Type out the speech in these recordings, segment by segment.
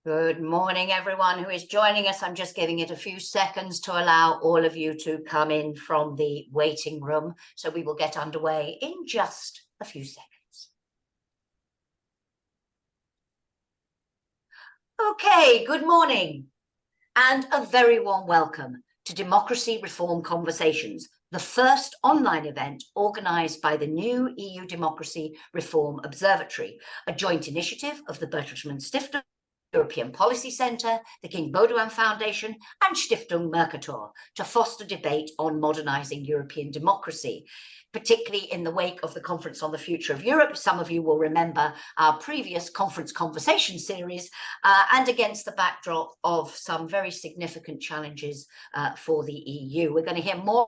Good morning, everyone who is joining us. I'm just giving it a few seconds to allow all of you to come in from the waiting room. So we will get underway in just a few seconds. Okay, good morning and a very warm welcome to Democracy Reform Conversations, the first online event organised by the new EU Democracy Reform Observatory, a joint initiative of the Bertelsmann Stiftung, European Policy Centre, the King Baudouin Foundation and Stiftung to foster debate on modernising European democracy, particularly in the wake of the Conference on the Future of Europe. Some of you will remember our previous conference conversation series, and against the backdrop of some very significant challenges for the EU. We're going to hear more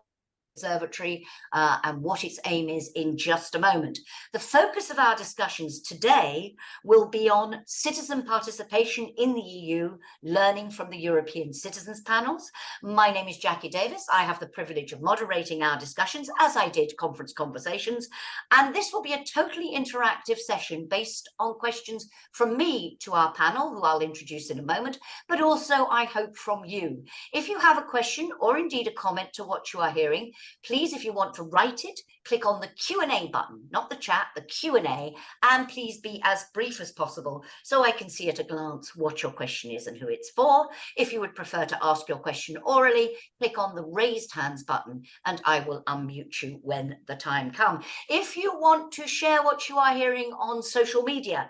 Observatory and what its aim is in just a moment. The focus of our discussions today will be on citizen participation in the EU, learning from the European Citizens Panels. My name is Jacki Davis. I have the privilege of moderating our discussions, as I did conference conversations, and this will be a totally interactive session based on questions from me to our panel, who I'll introduce in a moment, but also I hope from you. If you have a question or indeed a comment to what you are hearing, please, if you want to write it, click on the Q&A button, not the chat, the Q&A, and please be as brief as possible so I can see at a glance what your question is and who it's for. If you would prefer to ask your question orally, click on the raised hands button and I will unmute you when the time comes. If you want to share what you are hearing on social media,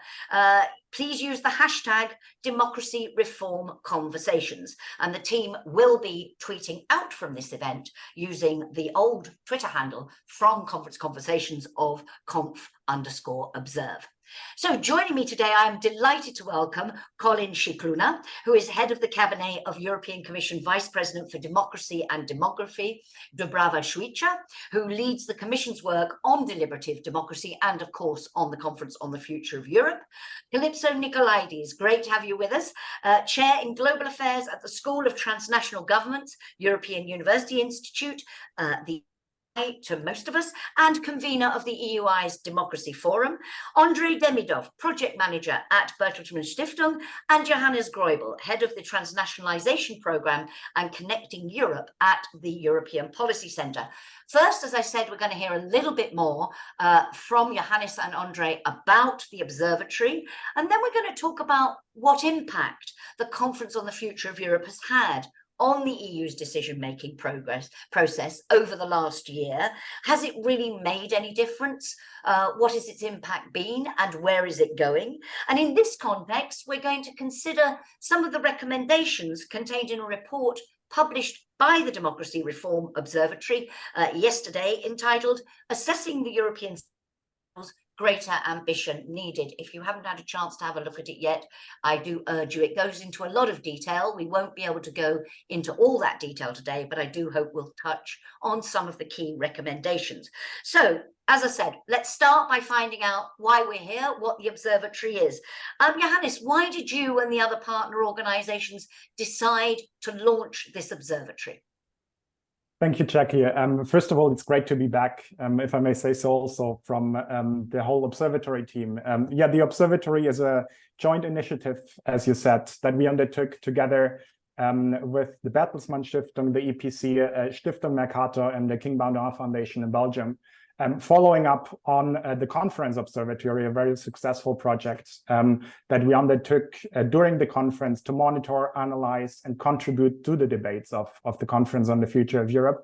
please use the hashtag Democracy Reform Conversations, and the team will be tweeting out from this event using the old Twitter handle from Conference Conversations of conf_observe. So joining me today, I am delighted to welcome Colin Scicluna, who is head of the Cabinet of European Commission Vice President for Democracy and Demography, Dubravka, Šuica, who leads the Commission's work on deliberative democracy and, of course, on the Conference on the Future of Europe. Kalypso Nicolaïdis, great to have you with us, Chair in Global Affairs at the School of Transnational Governments, European University Institute, the to most of us, and convener of the EUI's Democracy Forum, Andrey Demidov, project manager at Bertelsmann Stiftung, and Johannes Greubel, head of the Transnationalisation programme and Connecting Europe at the European Policy Centre. First, as I said, we're going to hear a little bit more from Johannes and Andrey about the observatory, and then we're going to talk about what impact the Conference on the Future of Europe has had on the EU's decision-making process over the last year. Has it really made any difference? What has its impact been and where is it going? And in this context, we're going to consider some of the recommendations contained in a report published by the Democracy Reform Observatory yesterday, entitled Assessing the European Greater Ambition Needed. If you haven't had a chance to have a look at it yet, I do urge you. It goes into a lot of detail. We won't be able to go into all that detail today, but I do hope we'll touch on some of the key recommendations. So, as I said, let's start by finding out why we're here, what the observatory is. Johannes, why did you and the other partner organisations decide to launch this observatory? Thank you, Jacki. First of all, it's great to be back, if I may say so, also from the whole observatory team. Yeah, the observatory is a joint initiative, as you said, that we undertook together with the Bertelsmann Stiftung, the EPC, Stiftung Mercator, and the King Baudouin Foundation in Belgium. Following up on the conference observatory, a very successful project that we undertook during the conference to monitor, analyze, and contribute to the debates of the Conference on the Future of Europe.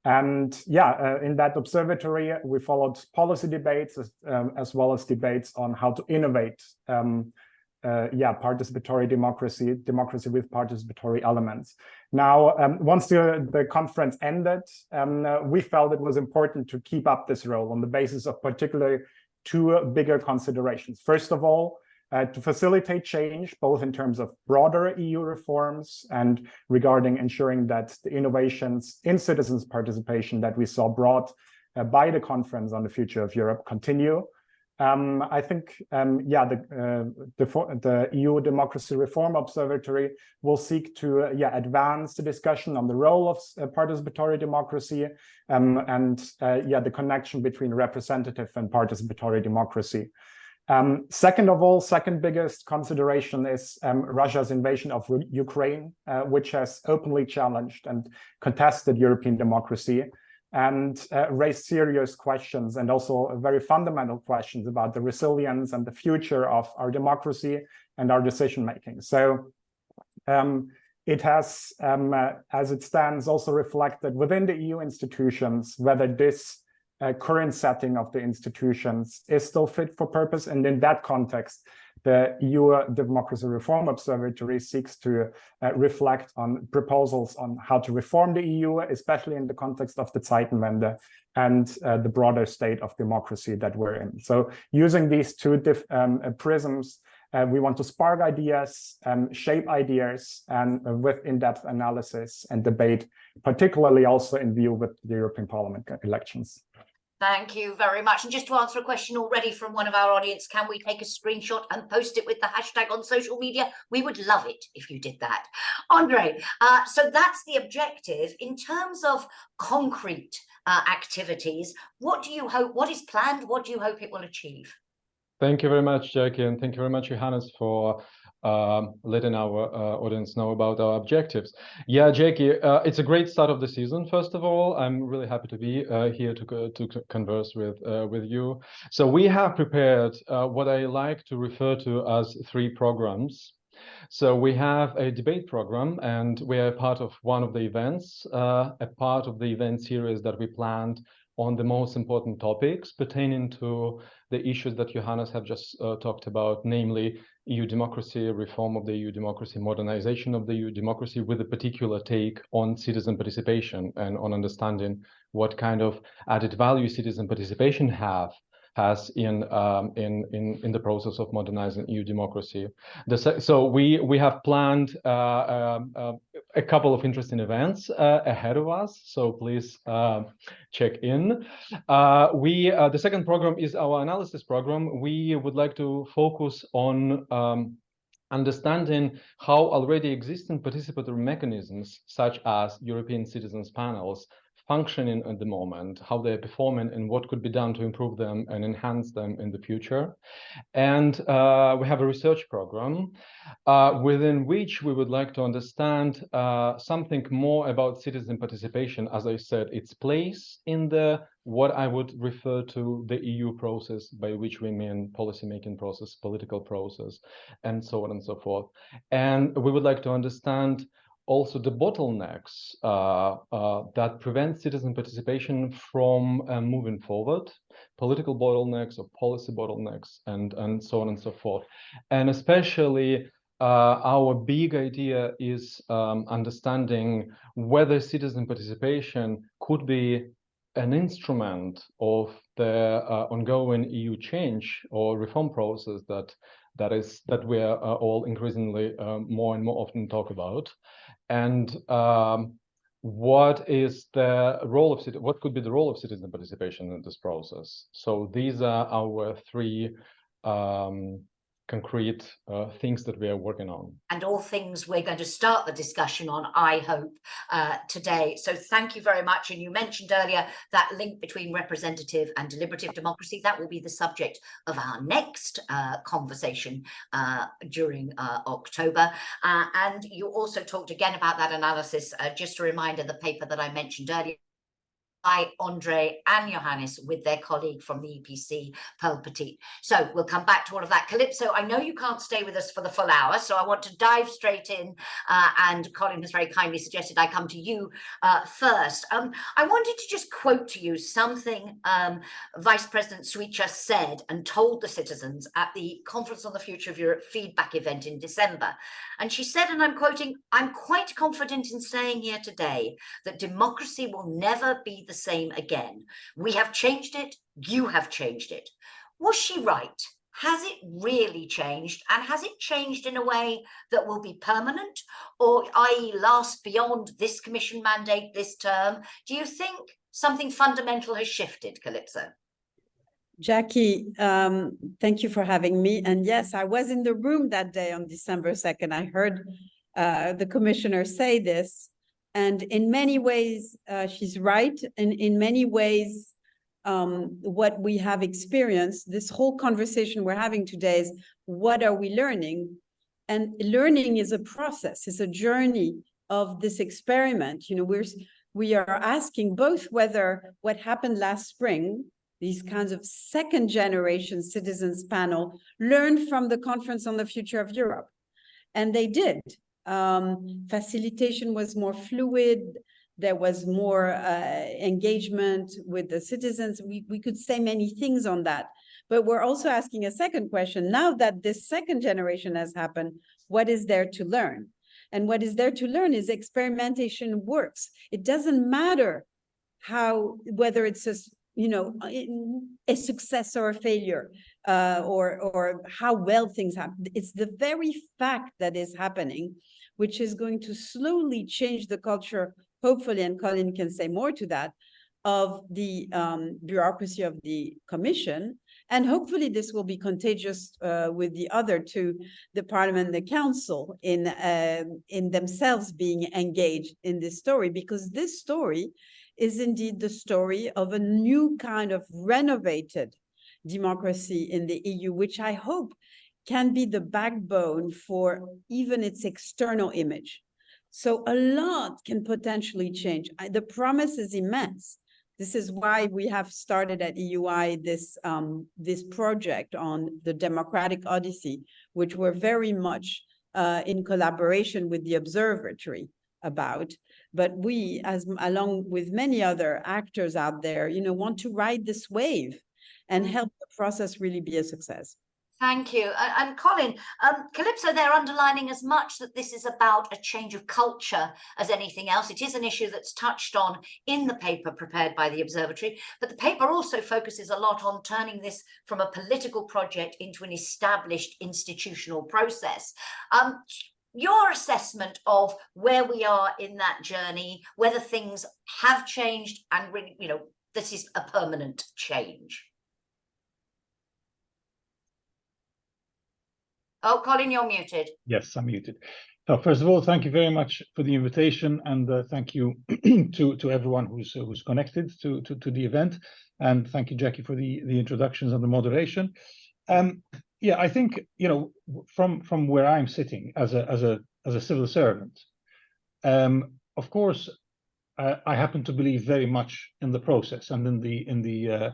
And yeah, in that observatory, we followed policy debates as well as debates on how to innovate participatory democracy with participatory elements. Now, once the conference ended, we felt it was important to keep up this role on the basis of particularly two bigger considerations. First of all, to facilitate change, both in terms of broader EU reforms and regarding ensuring that the innovations in citizens' participation that we saw brought by the Conference on the Future of Europe continue. I think, the EU Democracy Reform Observatory will seek to advance the discussion on the role of participatory democracy and the connection between representative and participatory democracy. Second of all, second biggest consideration is Russia's invasion of Ukraine, which has openly challenged and contested European democracy and raised serious questions and also very fundamental questions about the resilience and the future of our democracy and our decision-making. So it has, as it stands, also reflected within the EU institutions whether this current setting of the institutions is still fit for purpose. And in that context, the EU Democracy Reform Observatory seeks to reflect on proposals on how to reform the EU, especially in the context of the Zeitenwende and the broader state of democracy that we're in. So using these two prisms, we want to spark ideas, shape ideas, and with in-depth analysis and debate, particularly also in view with the European Parliament elections. Thank you very much. And just to answer a question already from one of our audience, can we take a screenshot and post it with the hashtag on social media? We would love it if you did that. Andrey, so that's the objective. In terms of concrete activities, what do you hope, what is planned? What do you hope it will achieve? Thank you very much, Jacki, and thank you very much, Johannes, for letting our audience know about our objectives. Yeah, Jacki, it's a great start of the season. First of all, I'm really happy to be here to converse with you. So we have prepared what I like to refer to as 3 programs. So we have a debate program, and we are part of one of the events, a part of the event series that we planned on the most important topics pertaining to the issues that Johannes have just talked about, namely EU democracy, reform of the EU democracy, modernization of the EU democracy, with a particular take on citizen participation and on understanding what kind of added value citizen participation has in the process of modernizing EU democracy. So we have planned a couple of interesting events ahead of us. So please check in. The second program is our analysis program. We would like to focus on understanding how already existing participatory mechanisms, such as European citizens panels, functioning at the moment, how they're performing, and what could be done to improve them and enhance them in the future. And we have a research program within which we would like to understand something more about citizen participation, as I said, its place in the what I would refer to the EU process, by which we mean policy-making process, political process, and so on and so forth. And we would like to understand also the bottlenecks that prevent citizen participation from moving forward, political bottlenecks or policy bottlenecks, and so on and so forth. And especially our big idea is understanding whether citizen participation could be an instrument of the ongoing EU change or reform process that we are all increasingly more and more often talk about. And what is the role of what could be the role of citizen participation in this process? So these are our 3 concrete things that we are working on. And all things we're going to start the discussion on, I hope, today. So thank you very much. And you mentioned earlier that link between representative and deliberative democracy. That will be the subject of our next conversation during October. And you also talked again about that analysis. Just a reminder, the paper that I mentioned earlier by Andrey and Johannes with their colleague from the EPC, Pearl Petit. So we'll come back to all of that. Calypso, I know you can't stay with us for the full hour, so I want to dive straight in. And Colin has very kindly suggested I come to you first. I wanted to just quote to you something Vice President Šuica said and told the citizens at the Conference on the Future of Europe feedback event in December. And she said, and I'm quoting, "I'm quite confident in saying here today that democracy will never be the same again. We have changed it. You have changed it." Was she right? Has it really changed? And has it changed in a way that will be permanent, or i.e. last beyond this commission mandate, this term? Do you think something fundamental has shifted, Calypso? Jacki, thank you for having me. And yes, I was in the room that day on December 2nd. I heard the commissioner say this. And in many ways, she's right. And in many ways, what we have experienced. This whole conversation we're having today is, what are we learning? And learning is a process, it's a journey of this experiment. You know, we are asking both whether what happened last spring, these kinds of second generation citizens panel, learned from the Conference on the Future of Europe. And they did. Facilitation was more fluid. There was more engagement with the citizens. We could say many things on that. But we're also asking a second question. Now that this second generation has happened, what is there to learn? And what is there to learn is experimentation works. It doesn't matter whether it's a success or a failure, or how well things happen. It's the very fact that is happening, which is going to slowly change the culture, hopefully, and Colin can say more to that, of the bureaucracy of the Commission. And hopefully this will be contagious with the other two, the Parliament and the Council, in themselves being engaged in this story, because this story is indeed the story of a new kind of renovated democracy in the EU, which I hope can be the backbone for even its external image. So a lot can potentially change. The promise is immense. This is why we have started at EUI this project on the Democratic Odyssey, which we're very much in collaboration with the Observatory about. But we, along with many other actors out there, want to ride this wave and help the process really be a success. Thank you. And Colin, Kalypso there underlining as much that this is about a change of culture as anything else. It is an issue that's touched on in the paper prepared by the Observatory, but the paper also focuses a lot on turning this from a political project into an established institutional process. Your assessment of where we are in that journey, whether things have changed and really, this is a permanent change. Oh, Colin, you're muted. Yes, I'm muted. So first of all, thank you very much for the invitation, and thank you to everyone who's connected to the event, and thank you, Jacki, for the introductions and the moderation. Yeah, I think from where I'm sitting as a civil servant, of course, I happen to believe very much in the process and in the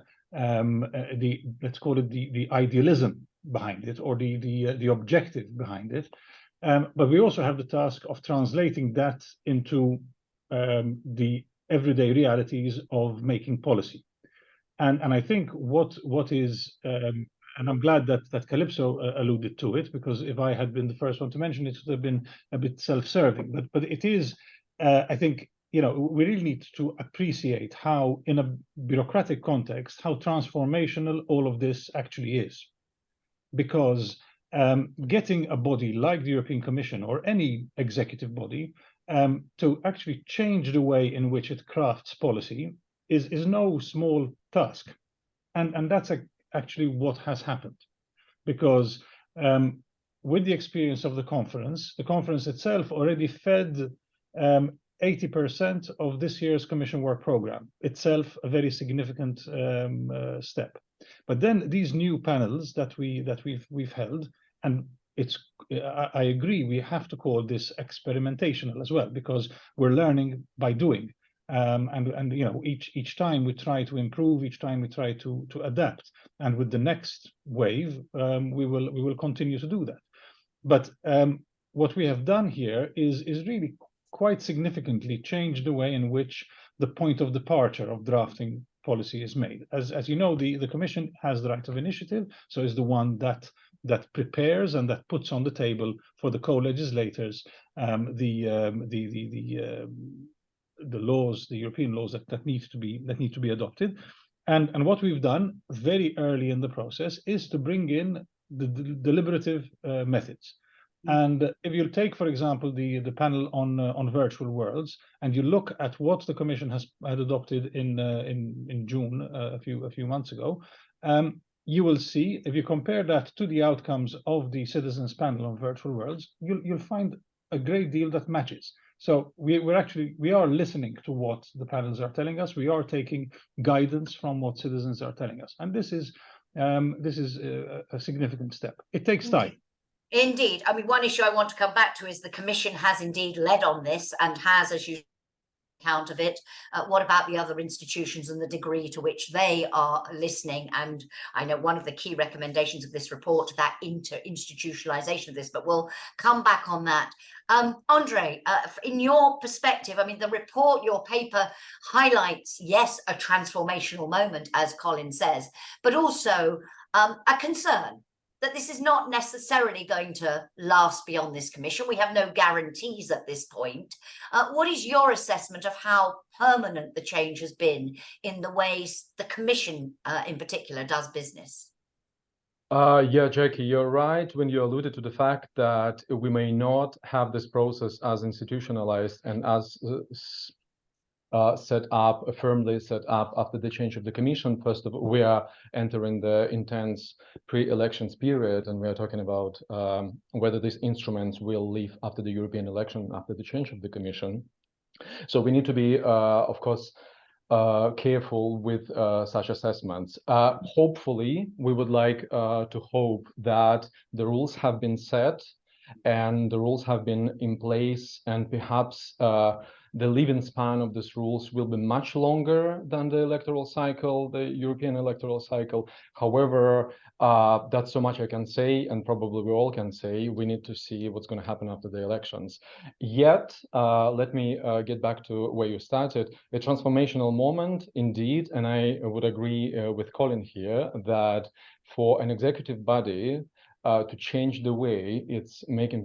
let's call it the idealism behind it, or the objective behind it, but we also have the task of translating that into the everyday realities of making policy. And I think what is and I'm glad that Kalypso alluded to it, because if I had been the first one to mention it, it would have been a bit self-serving. But it is, I think, we really need to appreciate how, in a bureaucratic context, how transformational all of this actually is. Because getting a body like the European Commission or any executive body to actually change the way in which it crafts policy is no small task. And that's actually what has happened. Because with the experience of the conference itself already fed 80% of this year's Commission work program, itself a very significant step. But then these new panels that we've held, and I agree, we have to call this experimentational as well, because we're learning by doing, and each time we try to improve, each time we try to adapt, and with the next wave we will continue to do that. But what we have done here is really quite significantly change the way in which the point of departure of drafting policy is made. As you know, the Commission has the right of initiative, so is the one that prepares and that puts on the table for the co-legislators the laws, the European laws that need to be adopted. And what we've done very early in the process is to bring in the deliberative methods. And if you take, for example, the panel on virtual worlds, and you look at what the Commission had adopted in June a few months ago, you will see, if you compare that to the outcomes of the citizens panel on virtual worlds, you'll find a great deal that matches. So we are listening to what the panels are telling us. We are taking guidance from what citizens are telling us, and this is a significant step. It takes time. Indeed. I mean, one issue I want to come back to is the Commission has indeed led on this and has, as you account of it. What about the other institutions and the degree to which they are listening? And I know one of the key recommendations of this report, that institutionalization of this, but we'll come back on that. Andrey, in your perspective, I mean, the report, your paper highlights, yes, a transformational moment, as Colin says, but also a concern that this is not necessarily going to last beyond this commission. We have no guarantees at this point. What is your assessment of how permanent the change has been in the ways the commission in particular does business? Yeah, Jacki, you're right when you alluded to the fact that we may not have this process as institutionalized and as firmly set up after the change of the commission. First of all, we are entering the intense pre-elections period, and we are talking about whether these instruments will live after the European election, after the change of the commission. So we need to be, of course, careful with such assessments. Hopefully, we would like to hope that the rules have been set and the rules have been in place, and perhaps the living span of these rules will be much longer than the electoral cycle, the European electoral cycle. However, that's so much I can say, and probably we all can say. We need to see what's going to happen after the elections. Yet, let me get back to where you started. A transformational moment, indeed, and I would agree with Colin here that for an executive body, to change the way it's making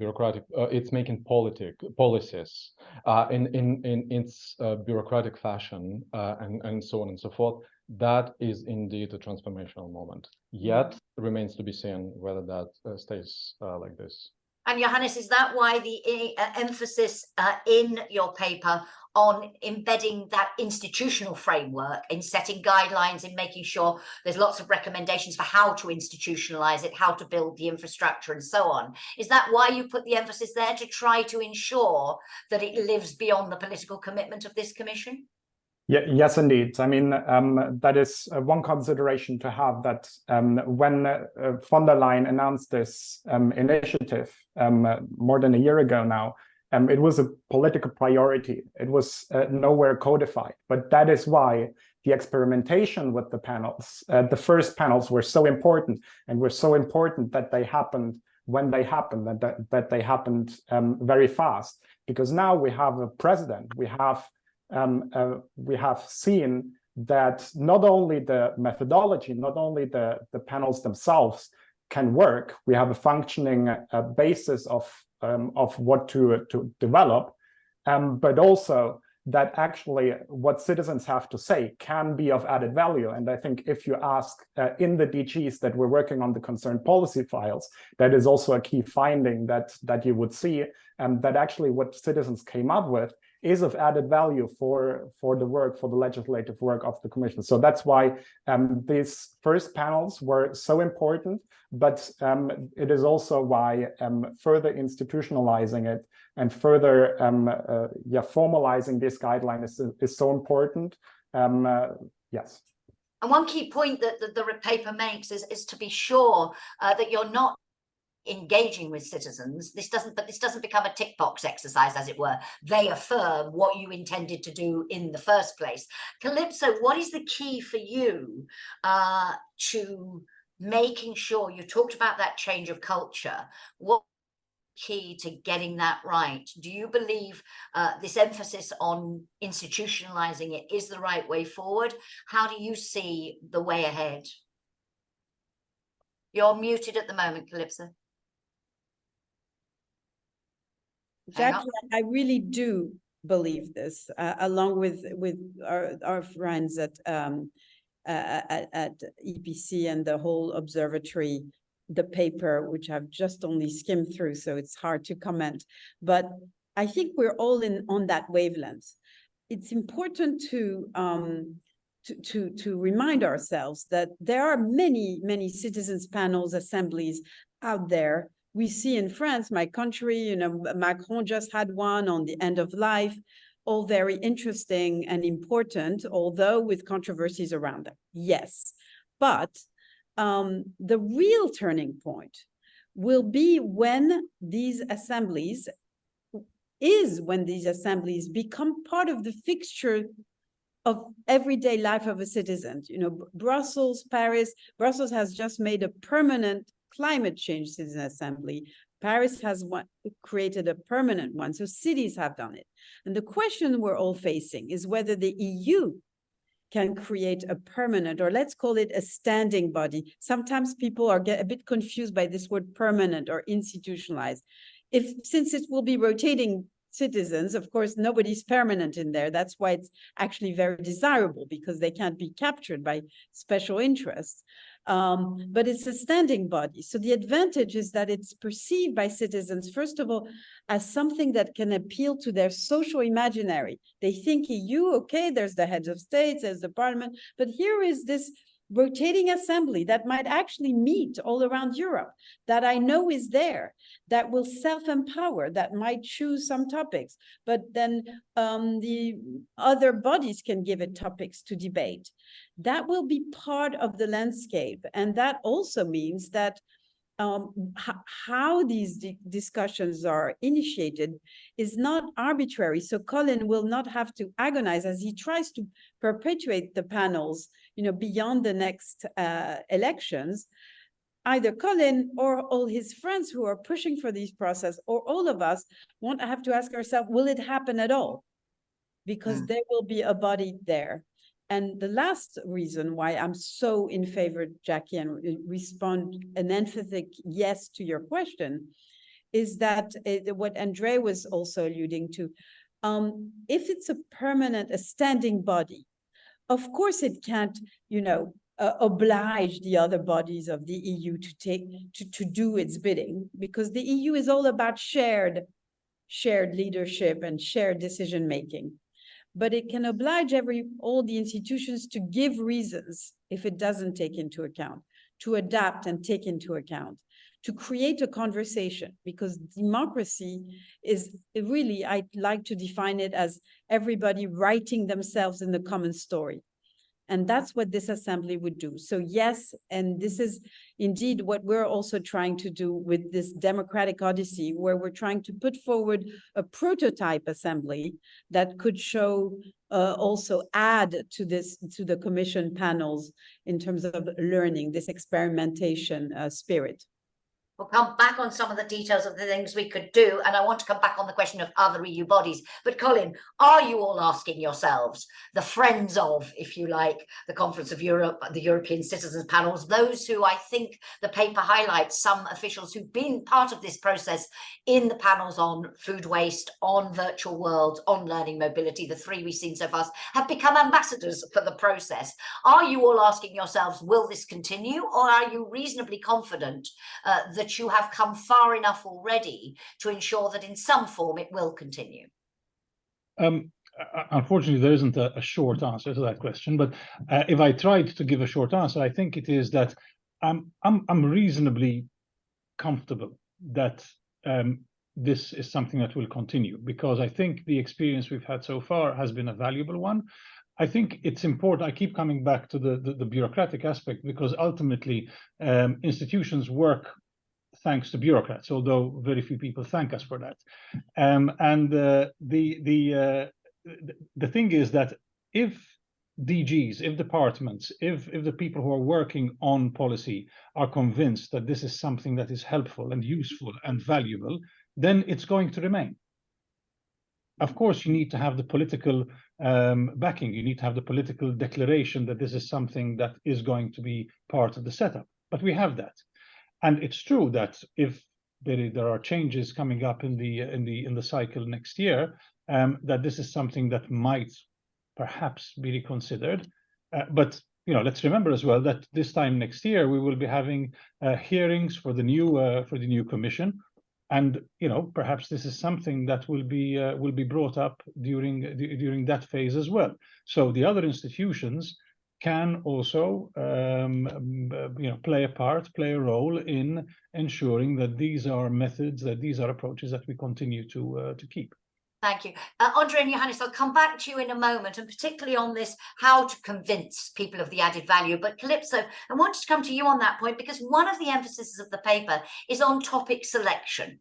policies in its bureaucratic fashion and so on and so forth. That is indeed a transformational moment. Yet remains to be seen whether that stays like this. And Johannes, is that why the emphasis in your paper on embedding that institutional framework, in setting guidelines, in making sure there's lots of recommendations for how to institutionalize it, how to build the infrastructure and so on? Is that why you put the emphasis there, to try to ensure that it lives beyond the political commitment of this commission? Yeah, yes, indeed. I mean, that is one consideration to have, that when von der Leyen announced this initiative more than a year ago now, it was a political priority. It was nowhere codified. But that is why the experimentation with the panels, the first panels, were so important, and were so important that they happened when they happened, that they happened very fast. Because now we have a president, we have seen that not only the methodology, not only the panels themselves can work, we have a functioning basis of what to develop, but also that actually what citizens have to say can be of added value. And I think if you ask in the DGs that we're working on the concerned policy files, that is also a key finding that you would see, that actually what citizens came up with is of added value for the work, for the legislative work of the Commission. So that's why these first panels were so important, but it is also why further institutionalizing it and further formalizing this guideline is so important. Yes. And one key point that the paper makes is to be sure that you're not engaging with citizens. This doesn't become a tick box exercise, as it were. They affirm what you intended to do in the first place. Kalypso, what is the key for you to making sure, you talked about that change of culture, what key to getting that right? Do you believe this emphasis on institutionalizing it is the right way forward? How do you see the way ahead? You're muted at the moment, Kalypso. Jacki, I really do believe this, along with our friends at EPC and the whole observatory, the paper, which I've just only skimmed through, so it's hard to comment. But I think we're all on that wavelength. It's important to remind ourselves that there are many citizens panels, assemblies out there we see in France, my country, you know, Macron just had one on the end of life, all very interesting and important, although with controversies around them. Yes, but the real turning point will be when these assemblies become part of the fixture of everyday life of a citizen. You know, Brussels, Paris, Brussels has just made a permanent climate change citizen assembly. Paris has created a permanent one, so cities have done it. And the question we're all facing is whether the EU can create a permanent, or let's call it a standing body. Sometimes people get a bit confused by this word permanent or institutionalized. Since it will be rotating citizens, of course, nobody's permanent in there. That's why it's actually very desirable, because they can't be captured by special interests. But it's a standing body. So the advantage is that it's perceived by citizens, first of all, as something that can appeal to their social imaginary. They think EU, okay, there's the heads of states, there's the parliament, but here is this rotating assembly that might actually meet all around Europe, that I know is there, that will self-empower, that might choose some topics, but then the other bodies can give it topics to debate. That will be part of the landscape. And that also means that how these discussions are initiated is not arbitrary. So Colin will not have to agonize as he tries to perpetuate the panels, you know, beyond the next elections. Either Colin or all his friends who are pushing for this process, or all of us, won't have to ask ourselves, will it happen at all? Because there will be a body there. And the last reason why I'm so in favor, Jackie, and respond an emphatic yes to your question, is that what Andrey was also alluding to, if it's a permanent, a standing body, of course it can't, you know, oblige the other bodies of the EU to do its bidding, because the EU is all about shared leadership and shared decision making. But it can oblige all the institutions to give reasons if it doesn't take into account, to adapt and take into account, to create a conversation, because democracy is really, I'd like to define it as everybody writing themselves in the common story. And that's what this assembly would do. So yes, and this is indeed what we're also trying to do with this democratic odyssey, where we're trying to put forward a prototype assembly that could show, also add to the commission panels in terms of learning, this experimentation spirit. We'll come back on some of the details of the things we could do, and I want to come back on the question of other EU bodies. But Colin, are you all asking yourselves, the friends of, if you like, the Conference of Europe, the European Citizens Panels, those who I think the paper highlights, some officials who've been part of this process in the panels on food waste, on virtual worlds, on learning mobility, the three we've seen so far, have become ambassadors for the process. Are you all asking yourselves, will this continue, or are you reasonably confident that you have come far enough already to ensure that in some form it will continue? Unfortunately, there isn't a short answer to that question, but if I tried to give a short answer, I think it is that I'm reasonably comfortable that this is something that will continue, because I think the experience we've had so far has been a valuable one. I think it's important. I keep coming back to the bureaucratic aspect, because ultimately institutions work thanks to bureaucrats, although very few people thank us for that. The thing is that if DGs, if departments, if the people who are working on policy are convinced that this is something that is helpful and useful and valuable, then it's going to remain. Of course, you need to have the political backing. You need to have the political declaration that this is something that is going to be part of the setup. But we have that. And it's true that if there are changes coming up in the cycle next year, that this is something that might perhaps be reconsidered. But let's remember as well that this time next year we will be having hearings for the new commission, and perhaps this is something that will be brought up during that phase as well. So the other institutions can also play a role in ensuring that these are methods, that these are approaches that we continue to keep. Thank you. Andrey and Johannes, I'll come back to you in a moment, and particularly on this, how to convince people of the added value. But Kalypso, I wanted to come to you on that point, because one of the emphases of the paper is on topic selection.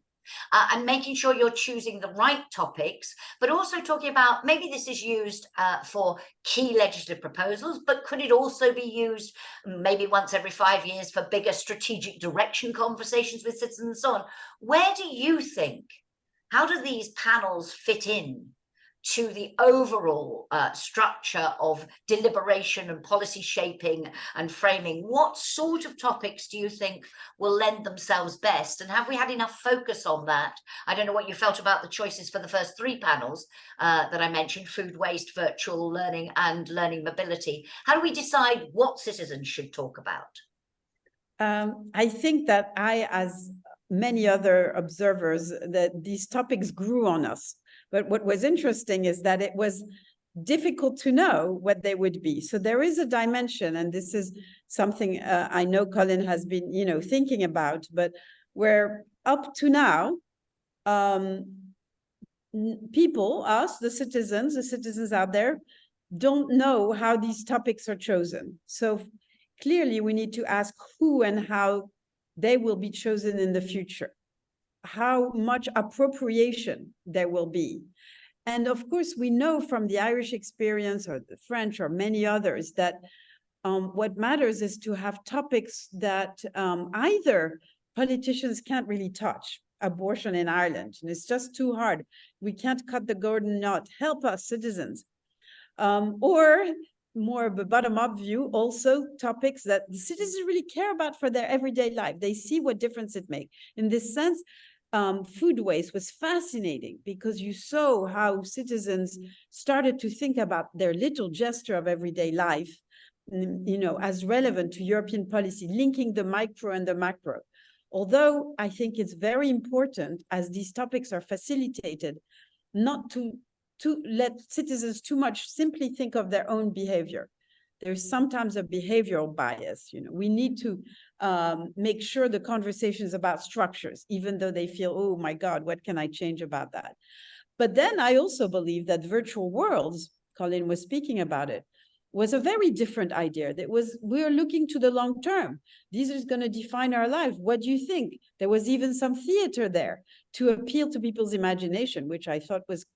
And making sure you're choosing the right topics, but also talking about maybe this is used for key legislative proposals, but could it also be used maybe once every 5 years for bigger strategic direction conversations with citizens and so on? Where do you think, how do these panels fit in to the overall structure of deliberation and policy shaping and framing? What sort of topics do you think will lend themselves best? And have we had enough focus on that? I don't know what you felt about the choices for the first 3 panels that I mentioned: food waste, virtual learning, and learning mobility. How do we decide what citizens should talk about? I think that as many other observers, that these topics grew on us. But what was interesting is that it was difficult to know what they would be. So there is a dimension, and this is something I know Colin has been, thinking about, but where up to now, people, us, the citizens out there, don't know how these topics are chosen. So clearly we need to ask who and how they will be chosen in the future, how much appropriation there will be. And of course, we know from the Irish experience or the French or many others that what matters is to have topics that either politicians can't really touch, abortion in Ireland, and it's just too hard. We can't cut the golden knot. Help us, citizens. Or more of a bottom-up view, also topics that the citizens really care about for their everyday life. They see what difference it makes. In this sense, food waste was fascinating, because you saw how citizens started to think about their little gesture of everyday life, as relevant to European policy, linking the micro and the macro. Although I think it's very important, as these topics are facilitated, not to let citizens too much simply think of their own behavior. There's sometimes a behavioral bias. We need to make sure the conversation is about structures, even though they feel, oh my God, what can I change about that? But then I also believe that virtual worlds, Colin was speaking about it, was a very different idea. We're looking to the long term. These are going to define our life. What do you think? There was even some theater there to appeal to people's imagination, which I thought was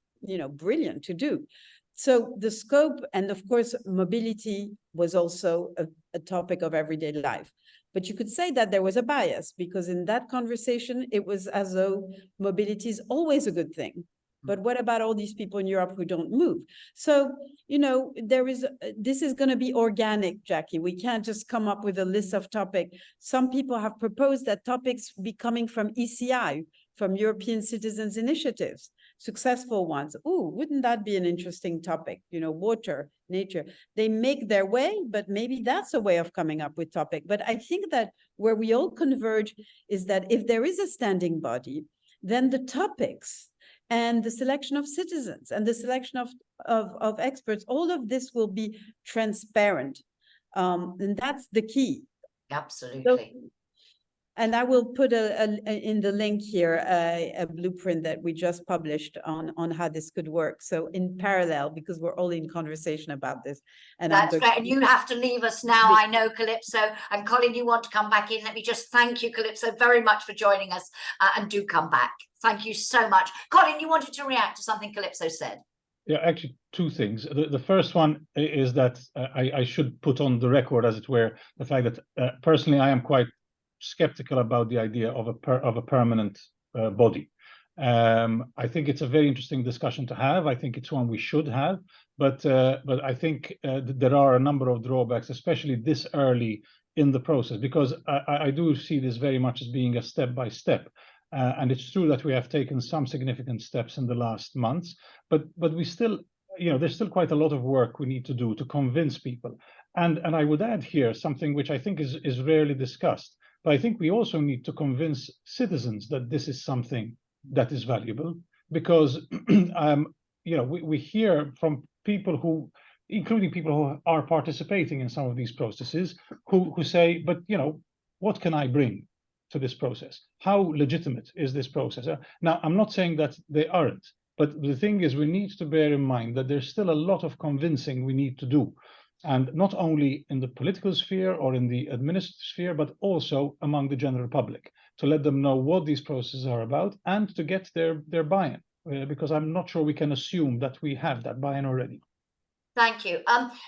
brilliant to do. So the scope, and of course, mobility was also a topic of everyday life. But you could say that there was a bias, because in that conversation, it was as though mobility is always a good thing. But what about all these people in Europe who don't move? So, this is going to be organic, Jacki. We can't just come up with a list of topics. Some people have proposed that topics be coming from ECI, from European Citizens Initiatives, successful ones. Oh, wouldn't that be an interesting topic? Water, nature. They make their way, but maybe that's a way of coming up with topic. But I think that where we all converge is that if there is a standing body, then the topics and the selection of citizens and the selection of experts, all of this will be transparent. And that's the key. Absolutely. So, and I will put in the link here a blueprint that we just published on how this could work. So in parallel, because we're all in conversation about this. And that's great. And you have to leave us now, I know, Kalypso. And Colin, you want to come back in. Let me just thank you, Kalypso, very much for joining us, and do come back. Thank you so much. Colin, you wanted to react to something Kalypso said. Yeah, actually, 2 things. The first one is that I should put on the record, as it were, the fact that personally I am quite skeptical about the idea of a permanent body. I think it's a very interesting discussion to have. I think it's one we should have, but I think there are a number of drawbacks, especially this early in the process, because I do see this very much as being a step-by-step. And it's true that we have taken some significant steps in the last months, but we still, there's still quite a lot of work we need to do to convince people. And I would add here something which I think is rarely discussed. But I think we also need to convince citizens that this is something that is valuable, because we hear from people who including people who are participating in some of these processes, who say, but what can I bring to this process? How legitimate is this process? Now, I'm not saying that they aren't, but the thing is, we need to bear in mind that there's still a lot of convincing we need to do. And not only in the political sphere or in the administrative sphere, but also among the general public, to let them know what these processes are about and to get their buy-in, because I'm not sure we can assume that we have that buy-in already. Thank you.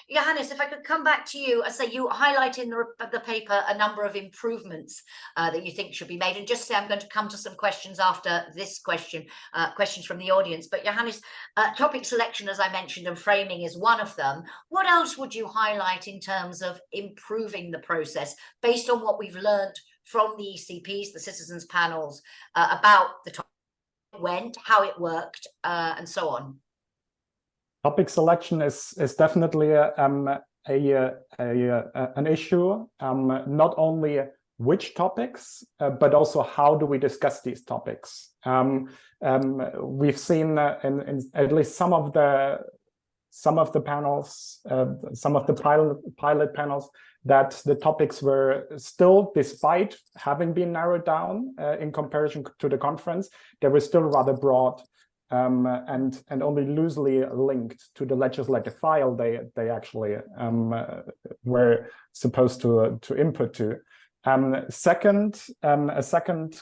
Johannes, if I could come back to you, I say you highlight in the paper a number of improvements that you think should be made. And just say I'm going to come to some questions after this question, questions from the audience. But Johannes, topic selection, as I mentioned, and framing is one of them. What else would you highlight in terms of improving the process based on what we've learned from the ECPs, the citizens panels, about the topic, went, how it worked, and so on? Topic selection is definitely an issue. Not only which topics, but also how do we discuss these topics. We've seen in at least some of the panels, some of the pilot panels, that the topics were still, despite having been narrowed down in comparison to the conference, they were still rather broad. And only loosely linked to the legislative file they actually were supposed to input to. A second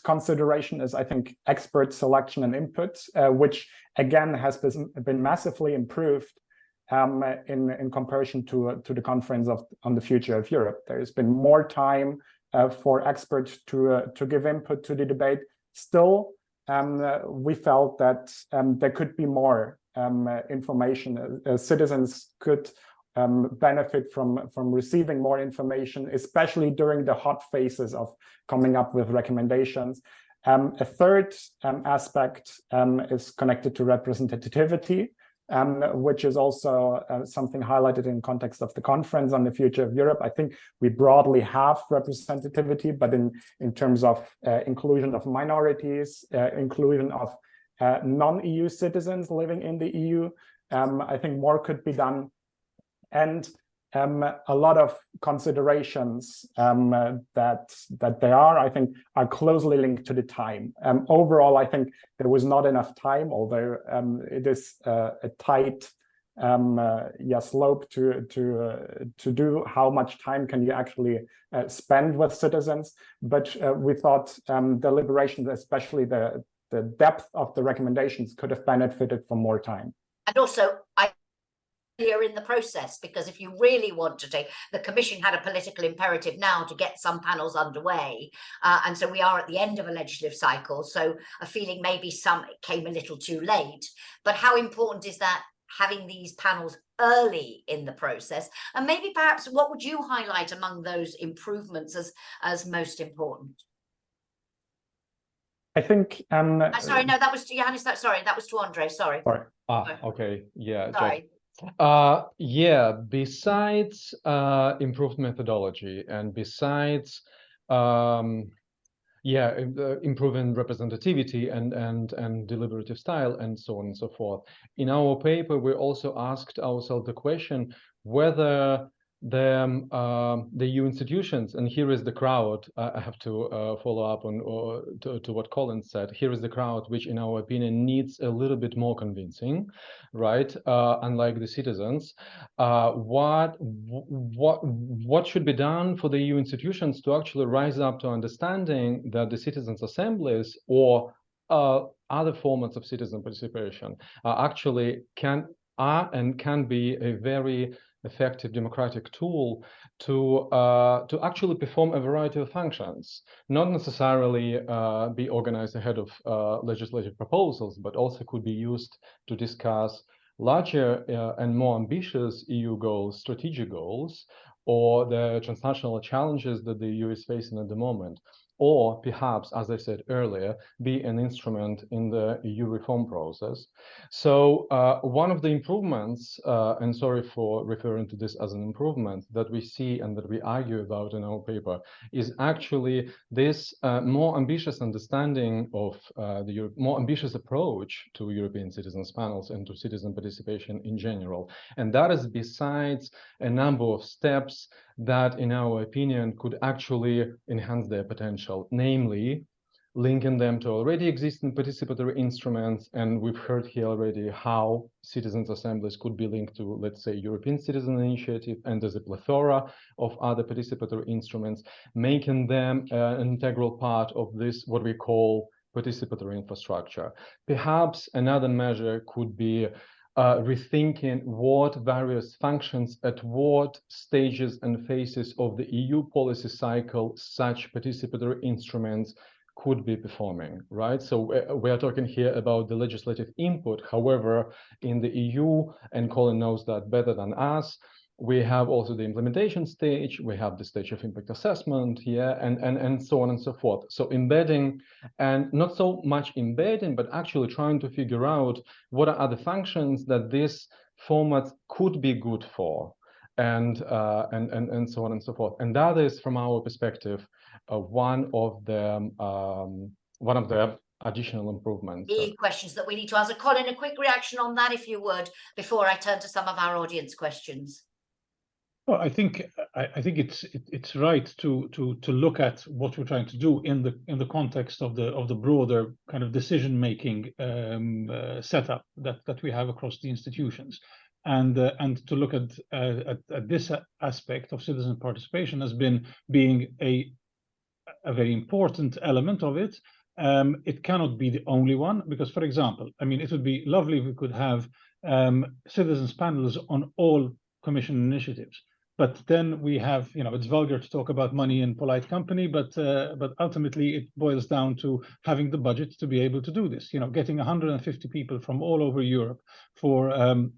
consideration is, I think, expert selection and input, which again has been massively improved in comparison to the conference on the future of Europe. There's been more time for experts to give input to the debate. Still, we felt that there could be more information. Citizens could benefit from receiving more information, especially during the hot phases of coming up with recommendations. A third aspect is connected to representativity, which is also something highlighted in context of the conference on the future of Europe. I think we broadly have representativity, but in terms of inclusion of minorities, inclusion of non-EU citizens living in the EU, I think more could be done. And a lot of considerations that there are, I think, are closely linked to the time. Overall, I think there was not enough time, although it is a tight slope to do how much time can you actually spend with citizens. But we thought deliberations, especially the depth of the recommendations, could have benefited from more time. And also, here in the process, because if you really want to take, the Commission had a political imperative now to get some panels underway, and so we are at the end of a legislative cycle, so a feeling maybe some came a little too late. But how important is that, having these panels early in the process? And maybe perhaps what would you highlight among those improvements as most important? I think sorry, no, that was to Johannes. Sorry, that was to Andrey. Sorry. Okay, yeah. Sorry. Besides improved methodology and besides improving representativity and deliberative style and so on and so forth, in our paper we also asked ourselves the question whether the EU institutions, and here is the crowd, I have to follow up on to what Colin said. Here is the crowd which in our opinion needs a little bit more convincing, right? Unlike the citizens, what should be done for the EU institutions to actually rise up to understanding that the citizens' assemblies or other formats of citizen participation actually can be a very effective democratic tool to actually perform a variety of functions, not necessarily be organized ahead of legislative proposals, but also could be used to discuss larger and more ambitious EU goals, strategic goals, or the transnational challenges that the EU is facing at the moment. or perhaps, as I said earlier, be an instrument in the EU reform process. So one of the improvements, and sorry for referring to this as an improvement, that we see and that we argue about in our paper is actually this more ambitious understanding of the more ambitious approach to European citizens panels and to citizen participation in general. And that is besides a number of steps that, in our opinion, could actually enhance their potential, namely linking them to already existing participatory instruments. And we've heard here already how citizens' assemblies could be linked to, let's say, European Citizen Initiative, and there's a plethora of other participatory instruments, making them an integral part of this, what we call participatory infrastructure. Perhaps another measure could be rethinking what various functions at what stages and phases of the EU policy cycle such participatory instruments could be performing, right? So we are talking here about the legislative input. However, in the EU, and Colin knows that better than us, we have also the implementation stage, we have the stage of impact assessment here, and so on and so forth. So embedding, and not so much embedding, but actually trying to figure out what are the functions that this format could be good for, and so on and so forth. And that is, from our perspective, one of the additional improvements. The questions that we need to answer. Colin, a quick reaction on that, if you would, before I turn to some of our audience questions. Well, I think it's right to look at what we're trying to do in the context of the broader kind of decision-making setup that we have across the institutions, and to look at this aspect of citizen participation as being a very important element of it. It cannot be the only one, because, for example, I mean, it would be lovely if we could have citizens panels on all Commission initiatives. But then we have, you know, it's vulgar to talk about money in polite company, but ultimately it boils down to having the budget to be able to do this. You know, getting 150 people from all over Europe for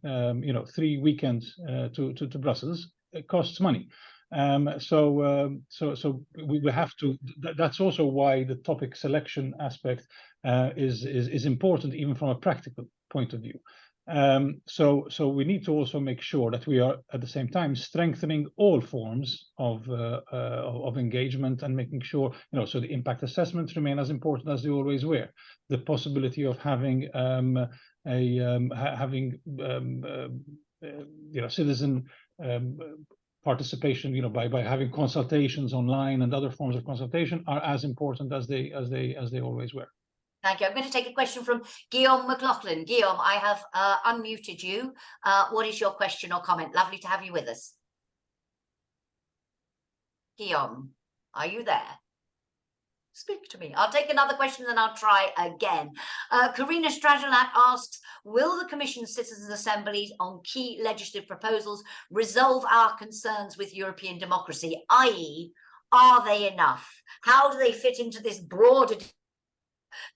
3 weekends to Brussels, it costs money. So we have to. That's also why the topic selection aspect is important, even from a practical point of view. So we need to also make sure that we are at the same time strengthening all forms of engagement, and making sure, you know, so the impact assessments remain as important as they always were. The possibility of having citizen participation, you know, by having consultations online and other forms of consultation are as important as they always were. Thank you. I'm going to take a question from Guillaume McLaughlin. Guillaume, I have unmuted you. What is your question or comment? Lovely to have you with us. Guillaume, are you there? Speak to me. I'll take another question, then I'll try again. Karina Stragelat asks, will the Commission's Citizens' Assemblies on key legislative proposals resolve our concerns with European democracy, i.e., are they enough? How do they fit into this broader,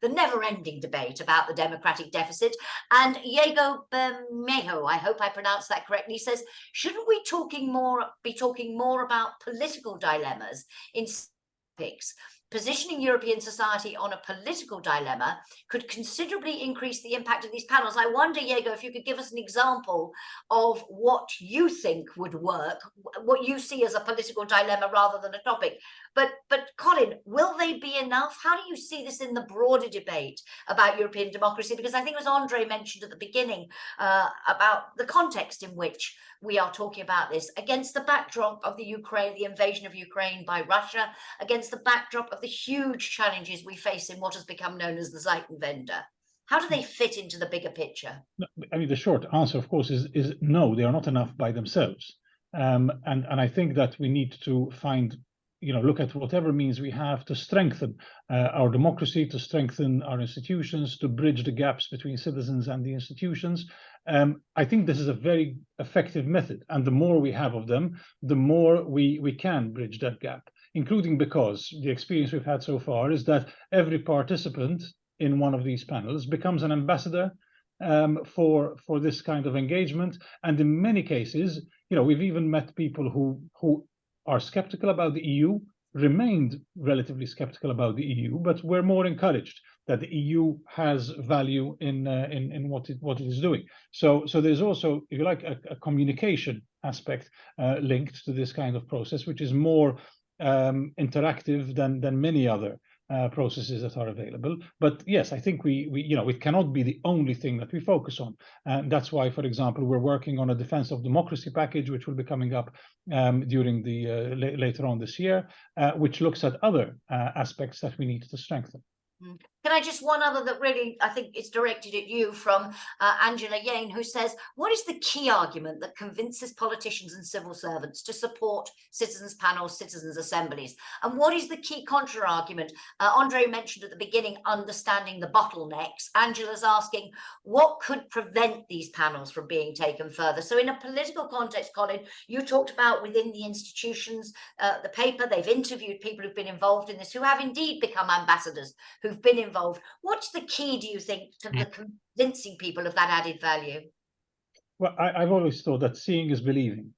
the never-ending debate about the democratic deficit? And Diego Bermejo, I hope I pronounced that correctly, says, shouldn't we be talking more about political dilemmas in topics? Positioning European society on a political dilemma could considerably increase the impact of these panels. I wonder, Diego, if you could give us an example of what you think would work, what you see as a political dilemma rather than a topic. But Colin, will they be enough? How do you see this in the broader debate about European democracy? Because I think it was Andrey mentioned at the beginning about the context in which we are talking about this, against the backdrop of the invasion of Ukraine by Russia, against the backdrop of the huge challenges we face in what has become known as the Zeitenwende. How do they fit into the bigger picture? I mean, the short answer, of course, is no, they are not enough by themselves. And I think that we need to find, you know, look at whatever means we have to strengthen our democracy, to strengthen our institutions, to bridge the gaps between citizens and the institutions. I think this is a very effective method, and the more we have of them, the more we can bridge that gap, including because the experience we've had so far is that every participant in one of these panels becomes an ambassador for this kind of engagement. And in many cases, you know, we've even met people who are skeptical about the EU, remained relatively skeptical about the EU, but were more encouraged that the EU has value in what it is doing. So there's also, if you like, a communication aspect linked to this kind of process, which is more interactive than many other processes that are available. But yes, I think we it cannot be the only thing that we focus on, and that's why, for example, we're working on a defense of democracy package, which will be coming up during the later on this year, which looks at other aspects that we need to strengthen. Can I just one other that really I think is directed at you from Angela Yane, who says, what is the key argument that convinces politicians and civil servants to support citizens panels, citizens assemblies? And what is the key contra argument? Andrey mentioned at the beginning, understanding the bottlenecks. Angela's asking, what could prevent these panels from being taken further? So in a political context, Colin, you talked about within the institutions, the paper, they've interviewed people who've been involved in this, who have indeed become ambassadors, who've been involved. What's the key, do you think, to the convincing people of that added value? Well, I've always thought that seeing is believing,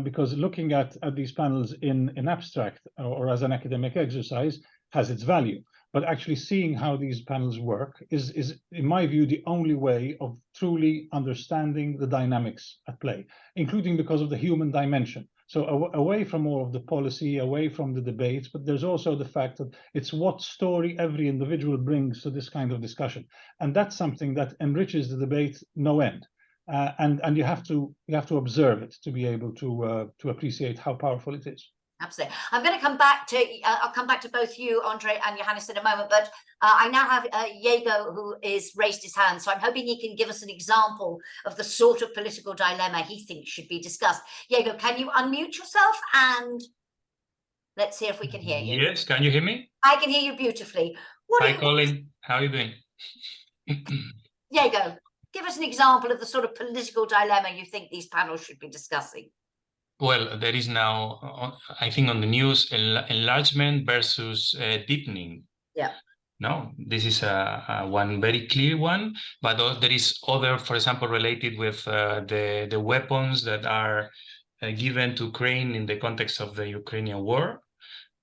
because looking at these panels in abstract or as an academic exercise has its value. But actually seeing how these panels work is, in my view, the only way of truly understanding the dynamics at play, including because of the human dimension. So away from all of the policy, away from the debates, but there's also the fact that it's what story every individual brings to this kind of discussion. And that's something that enriches the debate no end. And you have to observe it to be able to appreciate how powerful it is. Absolutely. I'm going to come back to, I'll come back to both you, Andrey and Johannes, in a moment, but I now have Diego, who is raised his hand. So I'm hoping he can give us an example of the sort of political dilemma he thinks should be discussed. Diego, can you unmute yourself and let's see if we can hear you. Yes, can you hear me? I can hear you beautifully. Hi, Colin. How are you doing? Diego, give us an example of the sort of political dilemma you think these panels should be discussing. Well, there is now, I think, on the news, enlargement versus deepening. Yeah. No, this is one very clear one, but there is other, for example, related with the weapons that are given to Ukraine in the context of the Ukrainian war.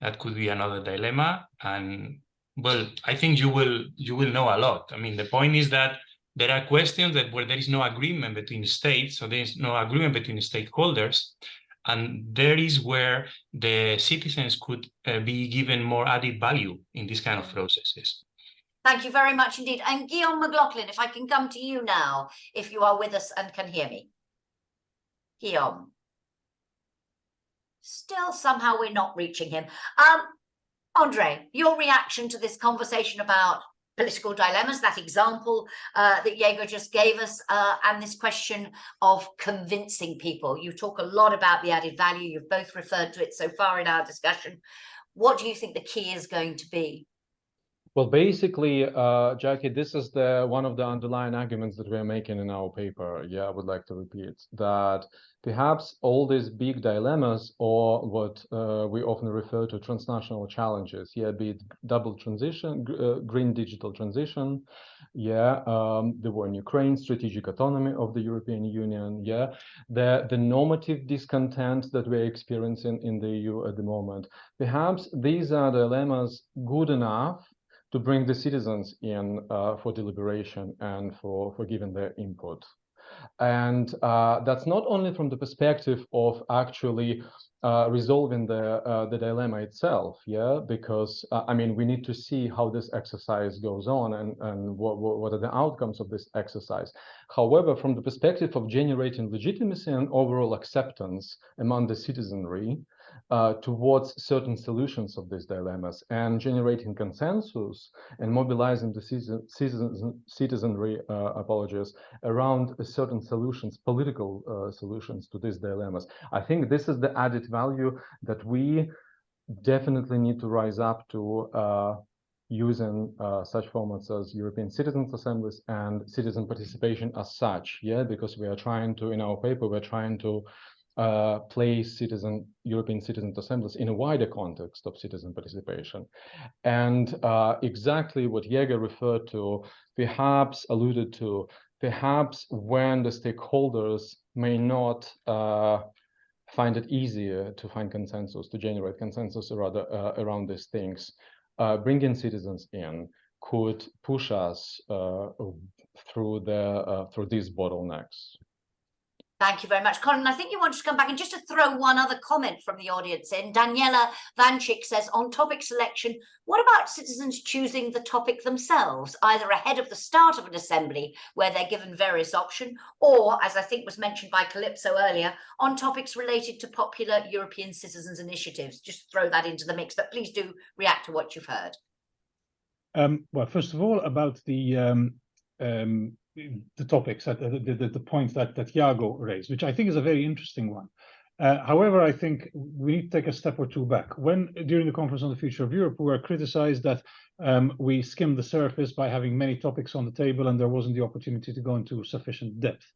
That could be another dilemma. And well, I think you will know a lot. I mean, the point is that there are questions that where there is no agreement between states, so there is no agreement between stakeholders. And there is where the citizens could be given more added value in this kind of processes. Thank you very much indeed. And Guillaume McLaughlin, if I can come to you now, if you are with us and can hear me. Guillaume. Still somehow we're not reaching him. Andrey, your reaction to this conversation about political dilemmas, that example that Diego just gave us, and this question of convincing people. You talk a lot about the added value. You've both referred to it so far in our discussion. What do you think the key is going to be? Well, basically, Jackie, this is one of the underlying arguments that we're making in our paper. Yeah, I would like to repeat that perhaps all these big dilemmas, or what we often refer to transnational challenges, yeah, be it double transition, green digital transition, yeah, the war in Ukraine, strategic autonomy of the European Union, yeah, the normative discontent that we're experiencing in the EU at the moment. Perhaps these are dilemmas good enough to bring the citizens in for deliberation and for giving their input. And that's not only from the perspective of actually resolving the dilemma itself, yeah, because I mean, we need to see how this exercise goes on and what are the outcomes of this exercise. However, from the perspective of generating legitimacy and overall acceptance among the citizenry, towards certain solutions of these dilemmas and generating consensus and mobilizing the citizenry, around certain solutions, political solutions to these dilemmas. I think this is the added value that we definitely need to rise up to using such formats as European Citizens Assemblies and citizen participation as such, yeah, because we are trying to, in our paper, we're trying to place European Citizens Assemblies in a wider context of citizen participation. And exactly what Diego referred to, perhaps alluded to, perhaps when the stakeholders may not find it easier to find consensus, to generate consensus rather around these things, bringing citizens in could push us through these bottlenecks. Thank you very much, Colin. I think you wanted to come back and just to throw one other comment from the audience in. Daniela Vanchik says, on topic selection, what about citizens choosing the topic themselves, either ahead of the start of an assembly where they're given various options, or, as I think was mentioned by Kalypso earlier, on topics related to popular European citizens' initiatives? Just throw that into the mix, but please do react to what you've heard. Well, first of all, about the topics, the point that Iago raised, which I think is a very interesting one. However, I think we need to take a step or two back. When, during the Conference on the Future of Europe, we were criticized that we skimmed the surface by having many topics on the table and there wasn't the opportunity to go into sufficient depth.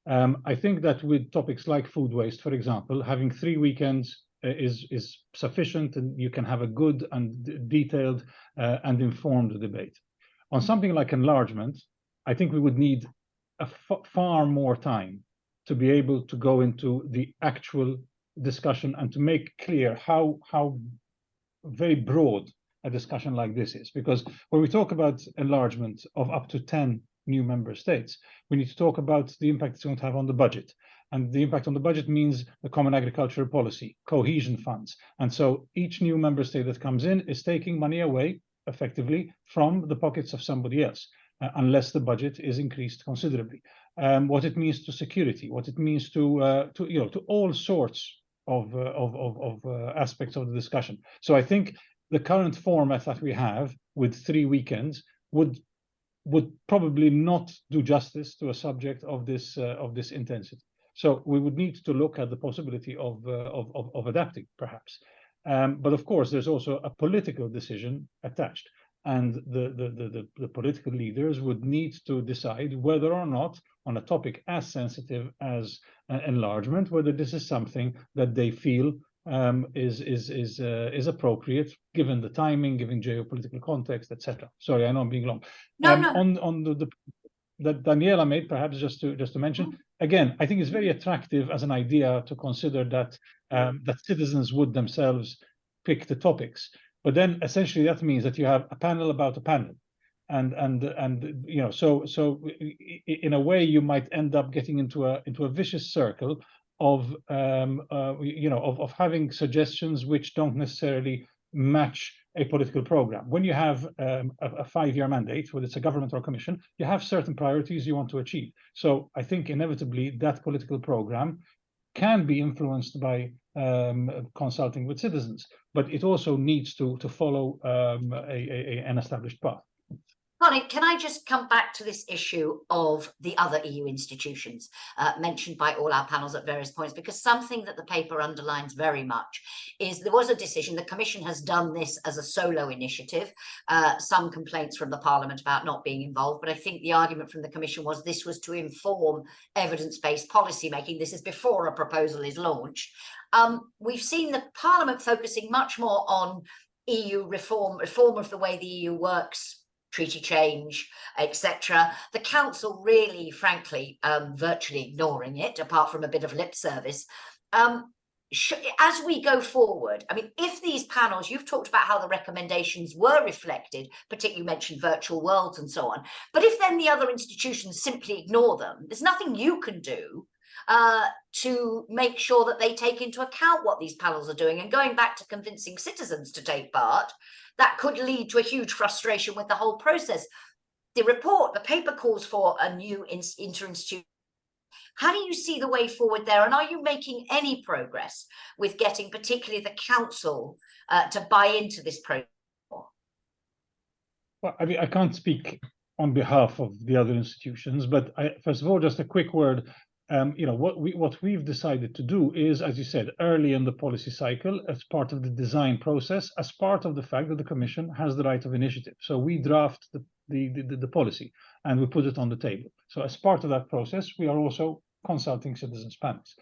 I think that with topics like food waste, for example, having 3 weekends is sufficient, and you can have a good and detailed and informed debate. On something like enlargement, I think we would need far more time to be able to go into the actual discussion and to make clear how very broad a discussion like this is. Because when we talk about enlargement of up to 10 new member states, we need to talk about the impact it's going to have on the budget. And the impact on the budget means the common agricultural policy, cohesion funds. And so each new member state that comes in is taking money away, effectively, from the pockets of somebody else, unless the budget is increased considerably. What it means to security, what it means to all sorts of aspects of the discussion. So I think the current format that we have with 3 weekends would probably not do justice to a subject of this intensity. So we would need to look at the possibility of adapting, perhaps. But of course, there's also a political decision attached, and the political leaders would need to decide whether or not, on a topic as sensitive as enlargement, whether this is something that they feel is appropriate given the timing, given geopolitical context, etc. Sorry, I know I'm being long. No. On the that Daniela made, perhaps just to mention, again, I think it's very attractive as an idea to consider that that citizens would themselves pick the topics. But then essentially that means that you have a panel about a panel, and you know, so in a way you might end up getting into a vicious circle of of having suggestions which don't necessarily match a political program. When you have a 5-year mandate, whether it's a government or a commission, you have certain priorities you want to achieve. So I think inevitably that political program can be influenced by consulting with citizens, but it also needs to follow an established path. Colin, can I just come back to this issue of the other EU institutions mentioned by all our panels at various points, because something that the paper underlines very much is there was a decision, the Commission has done this as a solo initiative, some complaints from the Parliament about not being involved, but I think the argument from the Commission was this was to inform evidence-based policy making. This is before a proposal is launched. We've seen the Parliament focusing much more on EU reform of the way the EU works, treaty change, etc. The council really, frankly, virtually ignoring it, apart from a bit of lip service. As we go forward, I mean, if these panels, you've talked about how the recommendations were reflected, particularly you mentioned virtual worlds and so on, but if then the other institutions simply ignore them, there's nothing you can do to make sure that they take into account what these panels are doing. And going back to convincing citizens to take part, that could lead to a huge frustration with the whole process. The paper calls for a new interinstitutional. How do you see the way forward there? And are you making any progress with getting particularly the council to buy into this program? Well, I mean, I can't speak on behalf of the other institutions, but first of all, just a quick word. What we've decided to do is, as you said, early in the policy cycle, as part of the design process, as part of the fact that the Commission has the right of initiative. So we draft the policy and we put it on the table. So as part of that process, we are also consulting citizens' panels.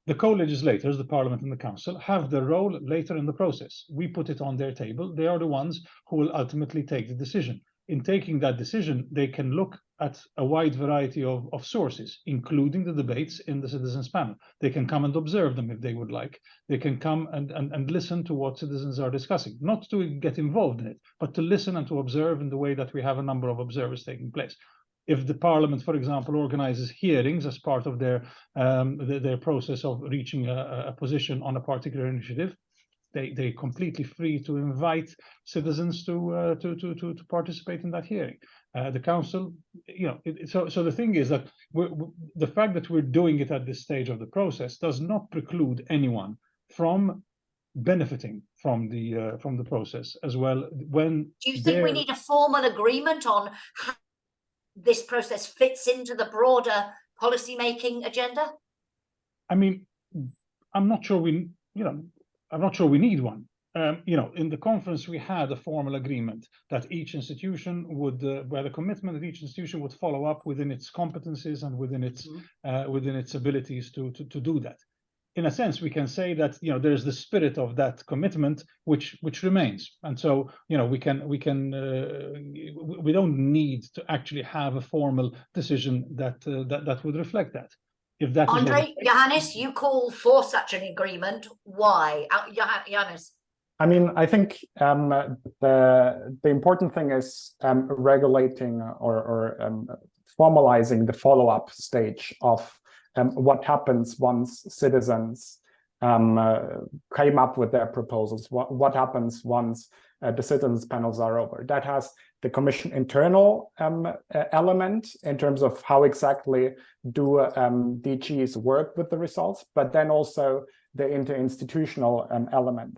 The co-legislators, the Parliament and the Council, have their role later in the process. We put it on their table. They are the ones who will ultimately take the decision. In taking that decision, they can look at a wide variety of sources, including the debates in the citizens panel. They can come and observe them if they would like. They can come and listen to what citizens are discussing, not to get involved in it, but to listen and to observe in the way that we have a number of observers taking place. If the parliament, for example, organizes hearings as part of their process of reaching a position on a particular initiative, they're completely free to invite citizens to participate in that hearing. The council, so the thing is that the fact that we're doing it at this stage of the process does not preclude anyone from benefiting from the process as well. When do you think we need a formal agreement on how this process fits into the broader policy-making agenda? I mean, I'm not sure we need one. In the conference, we had a formal agreement that each institution would, where the commitment that each institution would follow up within its competencies and within its abilities to do that. In a sense, we can say that there's the spirit of that commitment which remains, and so we don't need to actually have a formal decision that would reflect that. If that Andrey, Johannes, you call for such an agreement. Why, Johannes? I mean, I think the important thing is regulating or formalizing the follow-up stage of what happens once citizens came up with their proposals. What happens once the citizens panels are over? That has the Commission internal element in terms of how exactly do DGs work with the results, but then also the interinstitutional element.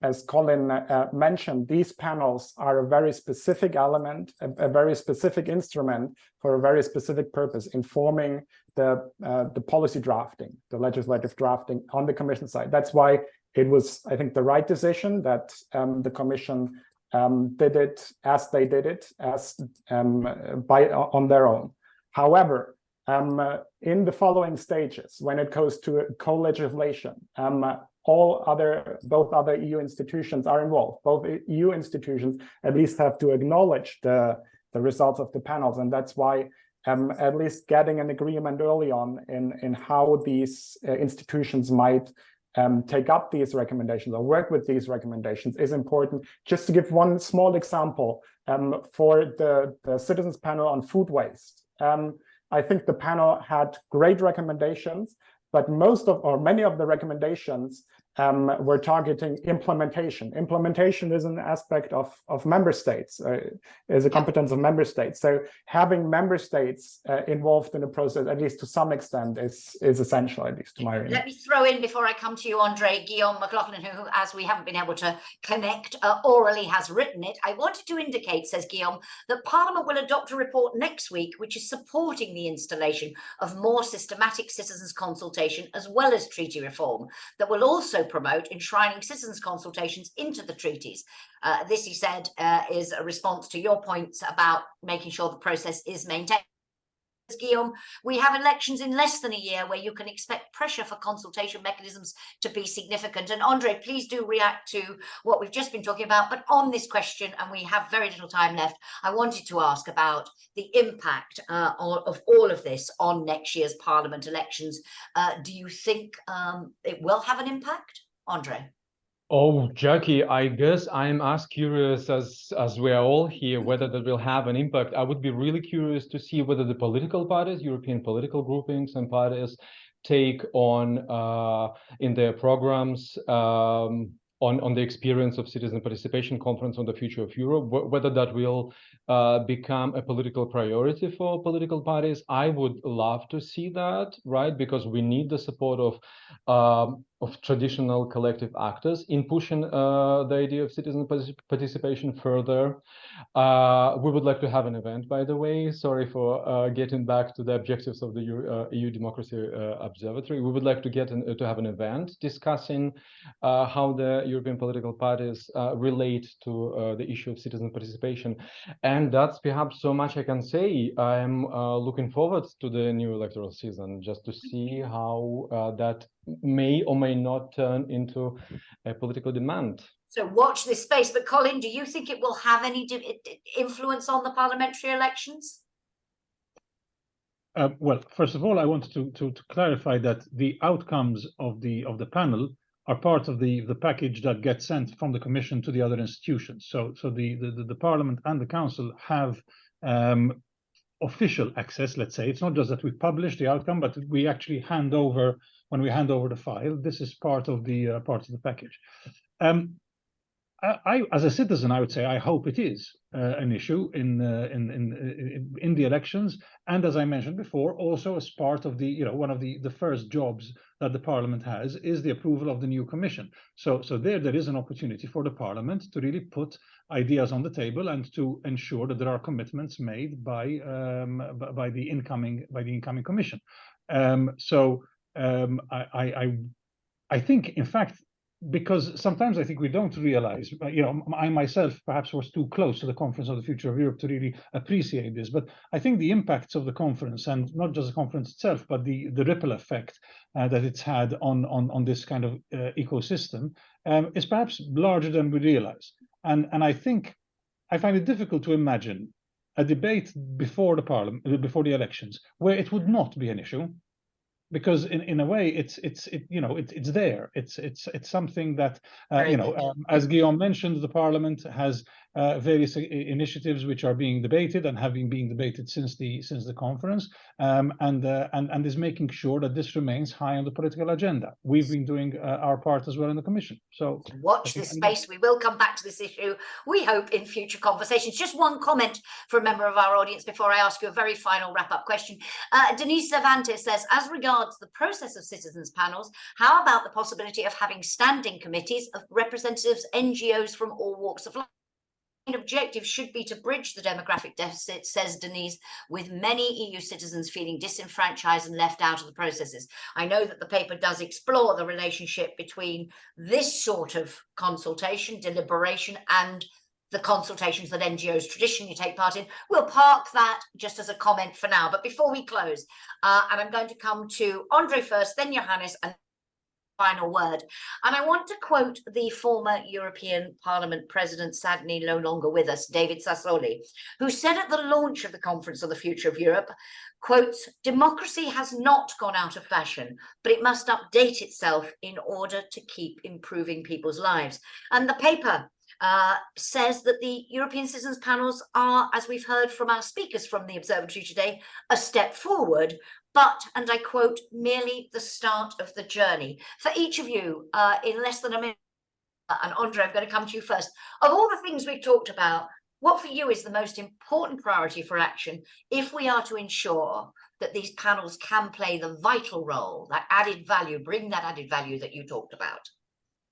As Colin mentioned, these panels are a very specific element, a very specific instrument for a very specific purpose, informing the policy drafting, the legislative drafting on the Commission side. That's why it was, I think, the right decision that the Commission did it as they did it, on their own. However, in the following stages, when it goes to co-legislation, both other EU institutions are involved. Both EU institutions at least have to acknowledge the results of the panels, and that's why at least getting an agreement early on in how these institutions might take up these recommendations or work with these recommendations is important. Just to give one small example, for the citizens panel on food waste, I think the panel had great recommendations, but many of the recommendations were targeting implementation. Implementation is an aspect of member states, is a competence of member states. So having member states involved in the process, at least to some extent, is essential, at least to my opinion. Let me throw in, before I come to you, Andrey, Guillaume McLaughlin, who, as we haven't been able to connect orally, has written it. I wanted to indicate, says Guillaume, that Parliament will adopt a report next week, which is supporting the installation of more systematic citizens' consultation, as well as treaty reform, that will also promote enshrining citizens' consultations into the treaties. This, he said, is a response to your points about making sure the process is maintained. Guillaume, we have elections in less than a year where you can expect pressure for consultation mechanisms to be significant. And Andrey, please do react to what we've just been talking about. But on this question, and we have very little time left, I wanted to ask about the impact of all of this on next year's Parliament elections. Do you think it will have an impact, Andrey? Oh, Jacki, I guess I'm as curious as we are all here whether that will have an impact. I would be really curious to see whether the political parties, European political groupings and parties, take on in their programs on the experience of Citizen Participation Conference on the Future of Europe, whether that will become a political priority for political parties. I would love to see that, right? Because we need the support of traditional collective actors in pushing the idea of citizen participation further. We would like to have an event, by the way. Sorry for getting back to the objectives of the EU Democracy Observatory. We would like to to have an event discussing how the European political parties relate to the issue of citizen participation. And that's perhaps so much I can say. I'm looking forward to the new electoral season, just to see how that may or may not turn into a political demand. So watch this space. But Colin, do you think it will have any influence on the parliamentary elections? Well, first of all, I wanted to clarify that the outcomes of the panel are part of the package that gets sent from the Commission to the other institutions. So the Parliament and the Council have official access. Let's say it's not just that we publish the outcome, but we actually hand over when we hand over the file. This is part of the package. I, as a citizen, I would say I hope it is an issue in the elections, and as I mentioned before, also as part of the one of the first jobs that the Parliament has is the approval of the new Commission. So there is an opportunity for the Parliament to really put ideas on the table and to ensure that there are commitments made by the incoming Commission. I think, in fact, because sometimes I think we don't realize, I myself perhaps was too close to the Conference of the Future of Europe to really appreciate this, but I think the impacts of the conference, and not just the conference itself, but the ripple effect that it's had on this kind of ecosystem is perhaps larger than we realize. And I think I find it difficult to imagine a debate before the Parliament, before the elections, where it would not be an issue. Because in a way it's there. It's something that as Guillaume mentioned, the Parliament has various initiatives which are being debated and have been being debated since the conference, and is making sure that this remains high on the political agenda. We've been doing our part as well in the Commission. So watch this space. We will come back to this issue, we hope, in future conversations. Just one comment for a member of our audience before I ask you a very final wrap-up question. Denise Cervantes says, as regards the process of citizens panels, how about the possibility of having standing committees of representatives, NGOs from all walks of life? Objective should be to bridge the demographic deficit, says Denise, with many EU citizens feeling disenfranchised and left out of the processes. I know that the paper does explore the relationship between this sort of consultation, deliberation, and the consultations that NGOs traditionally take part in. We'll park that just as a comment for now. But before we close, and I'm going to come to Andrey first, then Johannes, and final word. And I want to quote the former European Parliament President, sadly no longer with us, David Sassoli, who said at the launch of the Conference on the Future of Europe, quotes, "Democracy has not gone out of fashion, but it must update itself in order to keep improving people's lives." And the paper says that the European Citizens Panels are, as we've heard from our speakers from the Observatory today, a step forward, but, and I quote, merely the start of the journey. For each of you, in less than a minute, and Andrey, I'm going to come to you first. Of all the things we've talked about, what for you is the most important priority for action if we are to ensure that these panels can play the vital role, that added value, bring that added value that you talked about?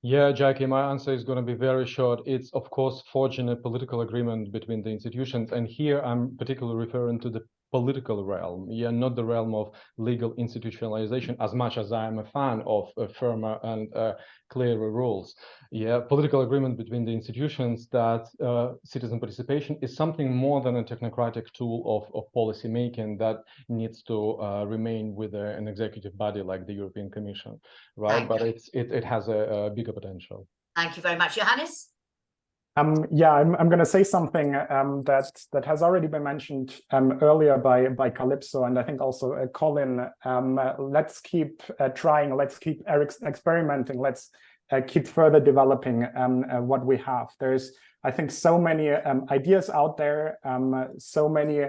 Yeah, Jackie, my answer is going to be very short. It's, of course, forging a political agreement between the institutions. And here I'm particularly referring to the political realm, not the realm of legal institutionalization, as much as I am a fan of firmer and clearer rules. Political agreement between the institutions that citizen participation is something more than a technocratic tool of policy making that needs to remain with an executive body like the European Commission, right? But it has a bigger potential. Thank you very much, Johannes. I'm going to say something that has already been mentioned earlier by Kalypso, and I think also Colin. Let's keep trying. Let's keep experimenting. Let's keep further developing what we have. There's, I think, so many ideas out there, so many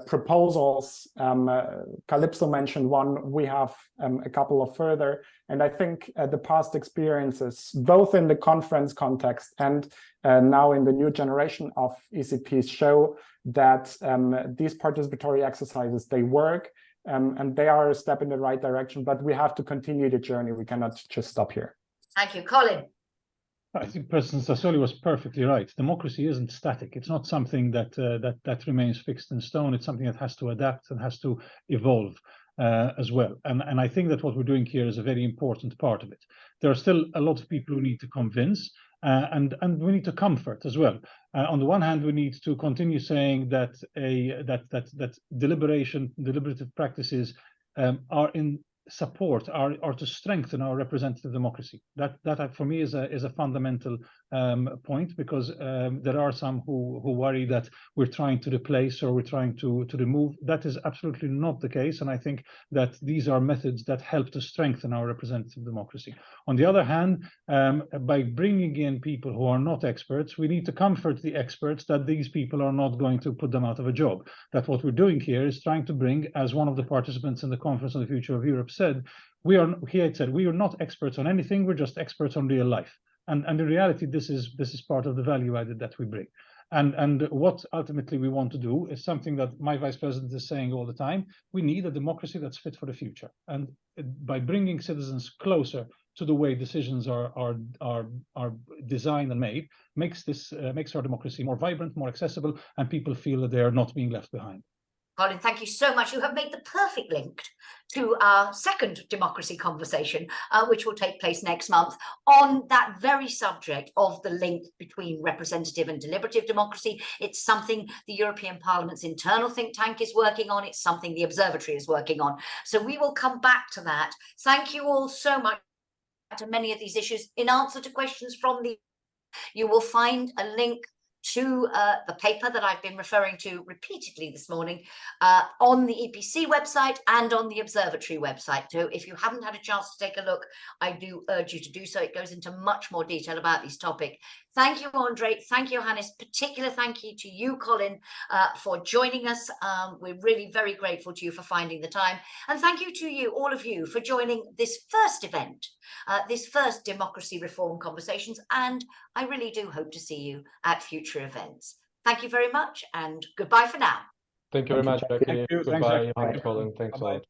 proposals. Kalypso mentioned one. We have a couple of further. And I think the past experiences, both in the conference context and now in the new generation of ECPs, show that these participatory exercises, they work and they are a step in the right direction, but we have to continue the journey. We cannot just stop here. Thank you. Colin. I think President Sassoli was perfectly right. Democracy isn't static. It's not something that remains fixed in stone. It's something that has to adapt and has to evolve as well. And I think that what we're doing here is a very important part of it. There are still a lot of people who need to convince, and we need to comfort as well. On the one hand, we need to continue saying that deliberative practices are in support or to strengthen our representative democracy. That for me is a fundamental point, because there are some who worry that we're trying to replace or we're trying to remove. That is absolutely not the case, and I think that these are methods that help to strengthen our representative democracy. On the other hand, by bringing in people who are not experts, we need to comfort the experts that these people are not going to put them out of a job. That what we're doing here is trying to bring, as one of the participants in the Conference on the Future of Europe said, we are not experts on anything, we're just experts on real life. And in reality, this is part of the value added that we bring. And what ultimately we want to do is something that my vice president is saying all the time: we need a democracy that's fit for the future. And by bringing citizens closer to the way decisions are designed and made, makes our democracy more vibrant, more accessible, and people feel that they are not being left behind. Colin, thank you so much. You have made the perfect link to our second democracy conversation, which will take place next month, on that very subject of the link between representative and deliberative democracy. It's something the European Parliament's internal think tank is working on. It's something the Observatory is working on. So we will come back to that. Thank you all so much to many of these issues. In answer to questions from you will find a link to the paper that I've been referring to repeatedly this morning on the EPC website and on the Observatory website. So if you haven't had a chance to take a look, I do urge you to do so. It goes into much more detail about this topic. Thank you, Andrey. Thank you, Johannes. Particular thank you to you, Colin, for joining us. We're really very grateful to you for finding the time. And thank you to you, all of you, for joining this first event, this first Democracy Reform Conversations. And I really do hope to see you at future events. Thank you very much, and goodbye for now. Thank you very much, Jacki. Thank you. Goodbye, Thanks, Johannes, Colin. Thanks a lot.